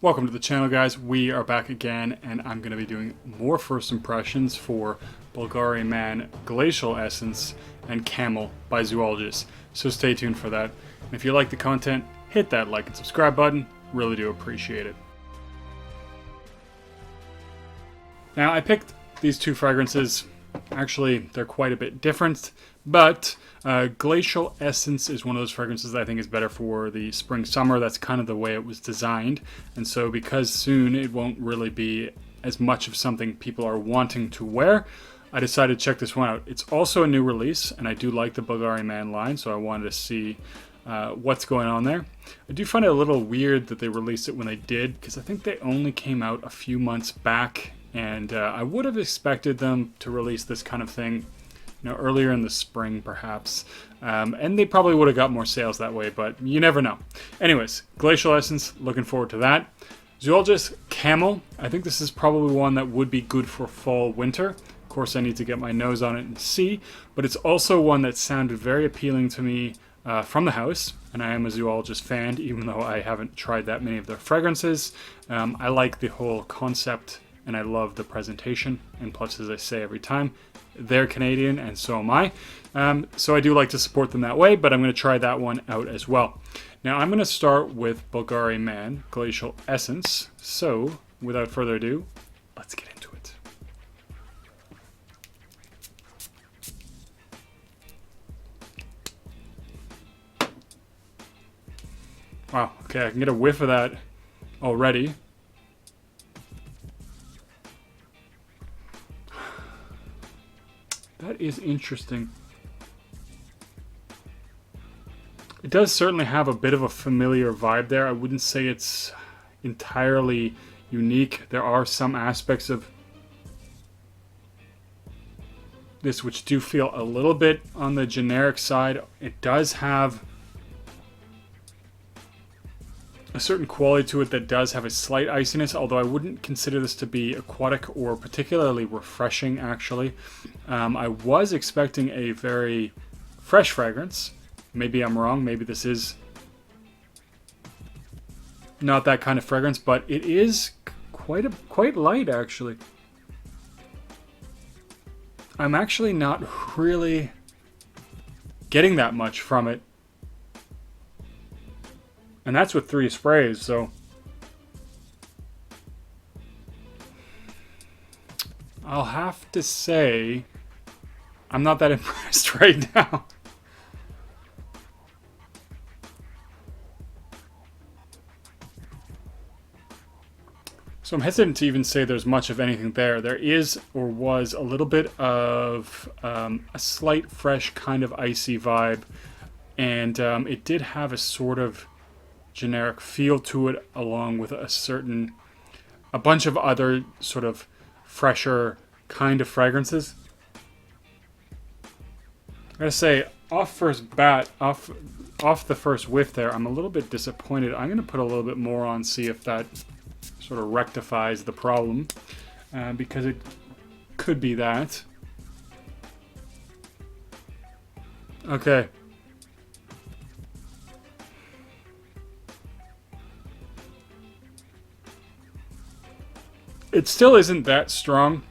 Welcome to the channel, guys. We are back again, and I'm going to be doing more first impressions for Bvlgari Glacial Essence and Camel by Zoologist. So stay tuned for that. And if you like the content, hit that like and subscribe button. Really do appreciate it. Now, I picked these two fragrances. Actually, they're quite a bit different, but Glacial Essence is one of those fragrances that I think is better for the spring-summer. That's kind of the way it was designed, and so because soon it won't really be as much of something people are wanting to wear, I decided to check this one out. It's also a new release, and I do like the Bvlgari line, so I wanted to see what's going on there. I do find it a little weird that they released it when they did, because I think they only came out a few months back, and I would have expected them to release this kind of thing, you know, earlier in the spring, perhaps. And they probably would have got more sales that way, but you never know. Anyways, Glacial Essence, looking forward to that. Zoologist Camel, I think this is probably one that would be good for fall, winter. Of course, I need to get my nose on it and see, but it's also one that sounded very appealing to me from the house, and I am a Zoologist fan, even though I haven't tried that many of their fragrances. I like the whole concept, and I love the presentation, and plus, as I say every time, they're Canadian, and so am I. So I do like to support them that way, but I'm going to try that one out as well. Now, I'm going to start with Bvlgari Glacial Essence. So, without further ado, let's get into it. Wow, okay, I can get a whiff of that already. That is interesting. It does certainly have a bit of a familiar vibe there. I wouldn't say it's entirely unique. There are some aspects of this which do feel a little bit on the generic side. It does have a certain quality to it that does have a slight iciness, although I wouldn't consider this to be aquatic or particularly refreshing, actually. I was expecting a very fresh fragrance. Maybe I'm wrong. Maybe this is not that kind of fragrance, but it is quite light, actually. I'm actually not really getting that much from it. And that's with 3 sprays, so I'll have to say I'm not that impressed right now. So I'm hesitant to even say there's much of anything there. There is, or was, a little bit of a slight fresh kind of icy vibe, and it did have a sort of generic feel to it, along with a bunch of other sort of fresher kind of fragrances. I gotta say, off the first whiff there, I'm a little bit disappointed. I'm gonna put a little bit more on, see if that sort of rectifies the problem, because it could be that. Okay. It still isn't that strong,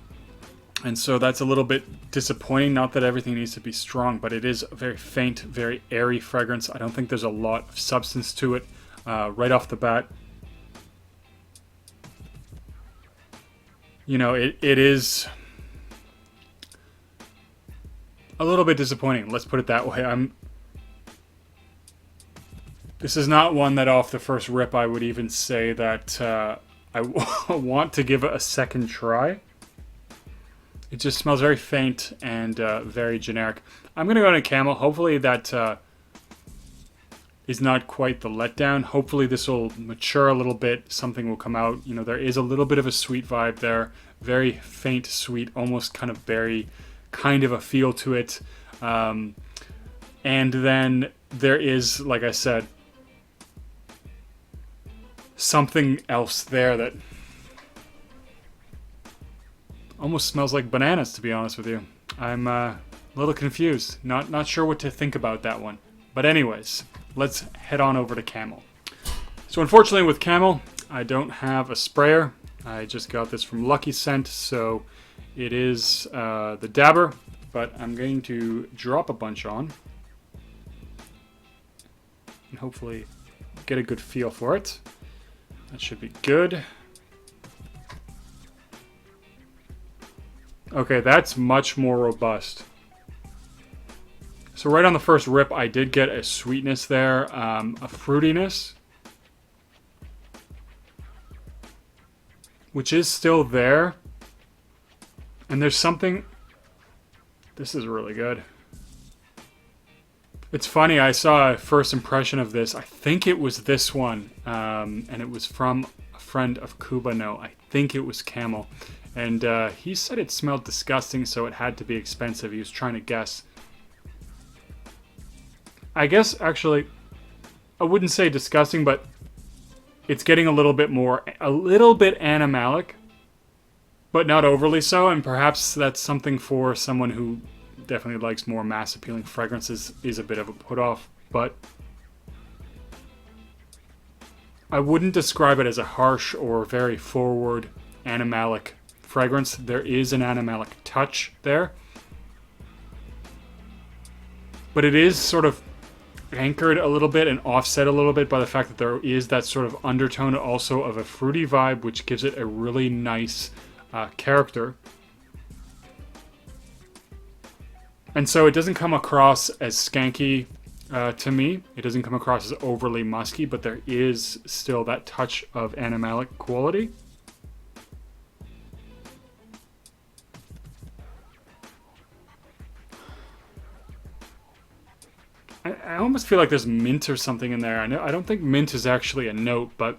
and so that's a little bit disappointing. Not that everything needs to be strong, but it is a very faint, very airy fragrance. I don't think there's a lot of substance to it right off the bat. You know, it is a little bit disappointing. Let's put it that way. This is not one that off the first rip I would even say that I want to give it a second try. It just smells very faint and very generic. I'm going to go to Camel. Hopefully that is not quite the letdown. Hopefully this will mature a little bit. Something will come out. You know, there is a little bit of a sweet vibe there. Very faint, sweet, almost kind of berry kind of a feel to it. And then there is, like I said, something else there that almost smells like bananas, to be honest with you. I'm a little confused. Not sure what to think about that one. But anyways, let's head on over to Camel. So unfortunately with Camel, I don't have a sprayer. I just got this from Lucky Scent, so it is the dabber, but I'm going to drop a bunch on and hopefully get a good feel for it. That should be good. Okay, that's much more robust. So right on the first rip, I did get a sweetness there, a fruitiness, which is still there. And there's something... This is really good. It's funny, I saw a first impression of this. I think it was this one, and it was from a friend of Kubano. I think it was Camel. And he said it smelled disgusting, so it had to be expensive. He was trying to guess. I guess, actually, I wouldn't say disgusting, but it's getting a little bit animalic, but not overly so, and perhaps that's something for someone who definitely likes more mass-appealing fragrances, is a bit of a put-off, but I wouldn't describe it as a harsh or very forward animalic fragrance. There is an animalic touch there, but it is sort of anchored a little bit and offset a little bit by the fact that there is that sort of undertone also of a fruity vibe, which gives it a really nice character. And so it doesn't come across as skanky to me. It doesn't come across as overly musky, but there is still that touch of animalic quality. I almost feel like there's mint or something in there. I don't think mint is actually a note, but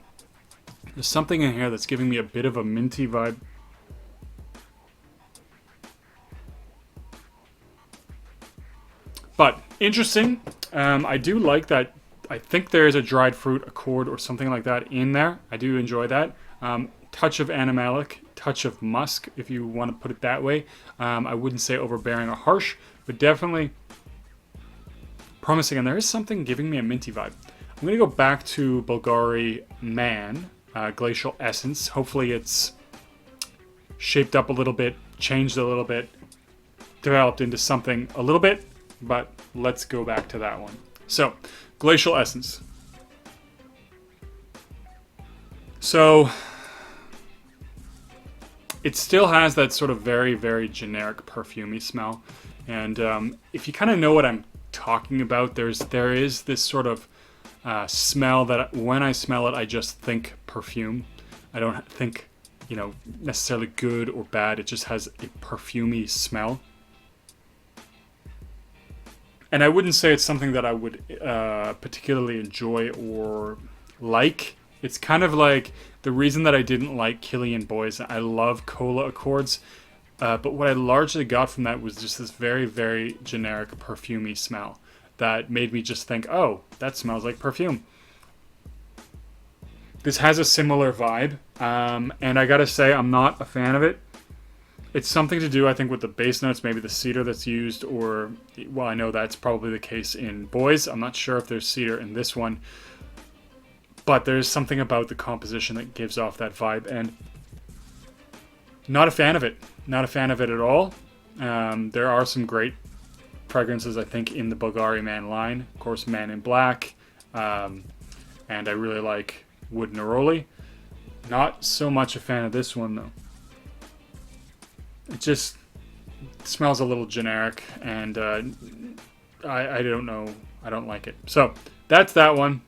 there's something in here that's giving me a bit of a minty vibe. But interesting. I do like that. I think there is a dried fruit accord or something like that in there. I do enjoy that. Touch of animalic, touch of musk, if you want to put it that way. I wouldn't say overbearing or harsh, but definitely promising, and there is something giving me a minty vibe. I'm going to go back to Bvlgari Man, Glacial Essence. Hopefully it's shaped up a little bit, changed a little bit, developed into something a little bit, but let's go back to that one. So, Glacial Essence. So, it still has that sort of very, very generic perfumey smell, and if you kind of know what I'm talking about, there is this sort of smell that when I smell it, I just think perfume. I don't think, necessarily good or bad. It just has a perfumey smell. And I wouldn't say it's something that I would particularly enjoy or like. It's kind of like the reason that I didn't like Killian Boys. I love Cola Accords. But what I largely got from that was just this very, very generic perfumey smell that made me just think, oh, that smells like perfume. This has a similar vibe, and I gotta say, I'm not a fan of it. It's something to do, I think, with the base notes, maybe the cedar that's used, or, well, I know that's probably the case in Boys. I'm not sure if there's cedar in this one, but there's something about the composition that gives off that vibe, and not a fan of it. Not a fan of it at all. There are some great fragrances, I think, in the Bvlgari Man line. Of course, Man in Black. And I really like Wood Neroli. Not so much a fan of this one, though. It just smells a little generic, and I don't know. I don't like it. So, that's that one.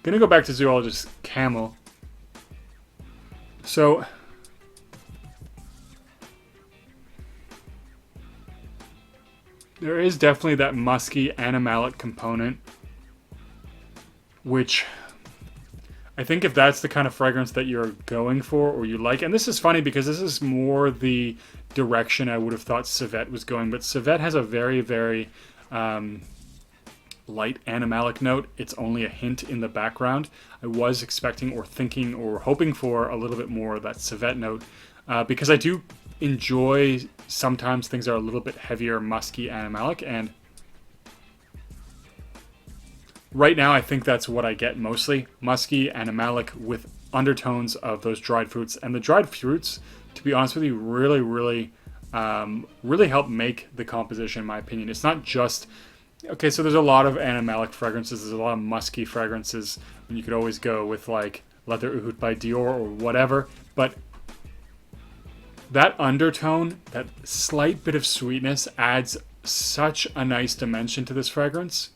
Gonna go back to Zoologist Camel. So, there is definitely that musky animalic component, which I think if that's the kind of fragrance that you're going for or you like, and this is funny because this is more the direction I would have thought Civet was going, but Civet has a very, very light animalic note. It's only a hint in the background. I was expecting or thinking or hoping for a little bit more of that Civet note because I do enjoy sometimes things that are a little bit heavier, musky, animalic, and right now I think that's what I get mostly. Musky, animalic with undertones of those dried fruits. And the dried fruits, to be honest with you, really, really help make the composition, in my opinion. It's not just... Okay, so there's a lot of animalic fragrances. There's a lot of musky fragrances. And you could always go with like Leather Oud by Dior or whatever. But that undertone, that slight bit of sweetness adds such a nice dimension to this fragrance.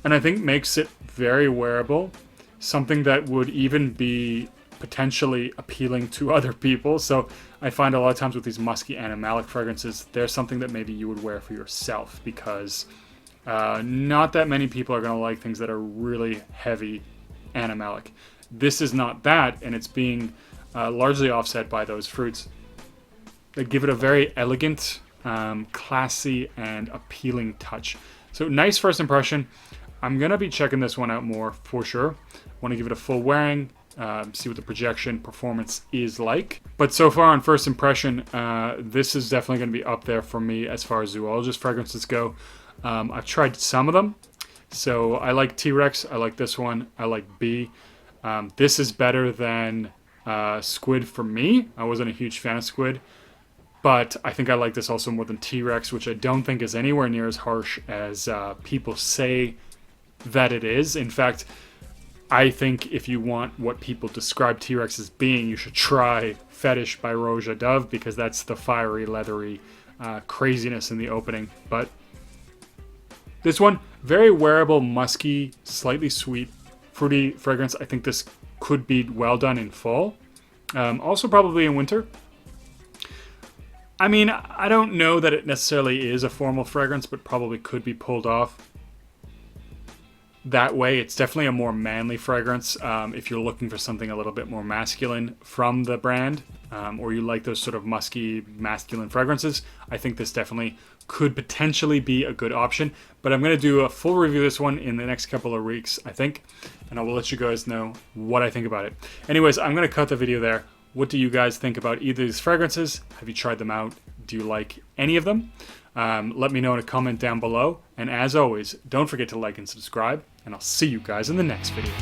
And I think makes it very wearable. Something that would even be potentially appealing to other people. So I find a lot of times with these musky animalic fragrances, there's something that maybe you would wear for yourself, because not that many people are going to like things that are really heavy animalic. This is not that, and it's being largely offset by those fruits that give it a very elegant, classy, and appealing touch. So nice first impression. I'm going to be checking this one out more for sure. Want to give it a full wearing, see what the projection performance is like. But so far on first impression, this is definitely going to be up there for me as far as Zoologist fragrances go. I've tried some of them. So I like T-Rex, I like this one, I like B. This is better than Squid for me. I wasn't a huge fan of Squid. But I think I like this also more than T-Rex, which I don't think is anywhere near as harsh as people say that it is. In fact, I think if you want what people describe T-Rex as being, you should try Fetish by Roja Dove, because that's the fiery, leathery craziness in the opening. But this one, very wearable, musky, slightly sweet, fruity fragrance. I think this could be well done in fall. Also probably in winter. I mean, I don't know that it necessarily is a formal fragrance, but probably could be pulled off that way. It's definitely a more manly fragrance if you're looking for something a little bit more masculine from the brand, or you like those sort of musky, masculine fragrances. I think this definitely could potentially be a good option, but I'm going to do a full review of this one in the next couple of weeks, I think, and I will let you guys know what I think about it. Anyways, I'm going to cut the video there. What do you guys think about either of these fragrances? Have you tried them out? Do you like any of them? Let me know in a comment down below. And as always, don't forget to like and subscribe. And I'll see you guys in the next video.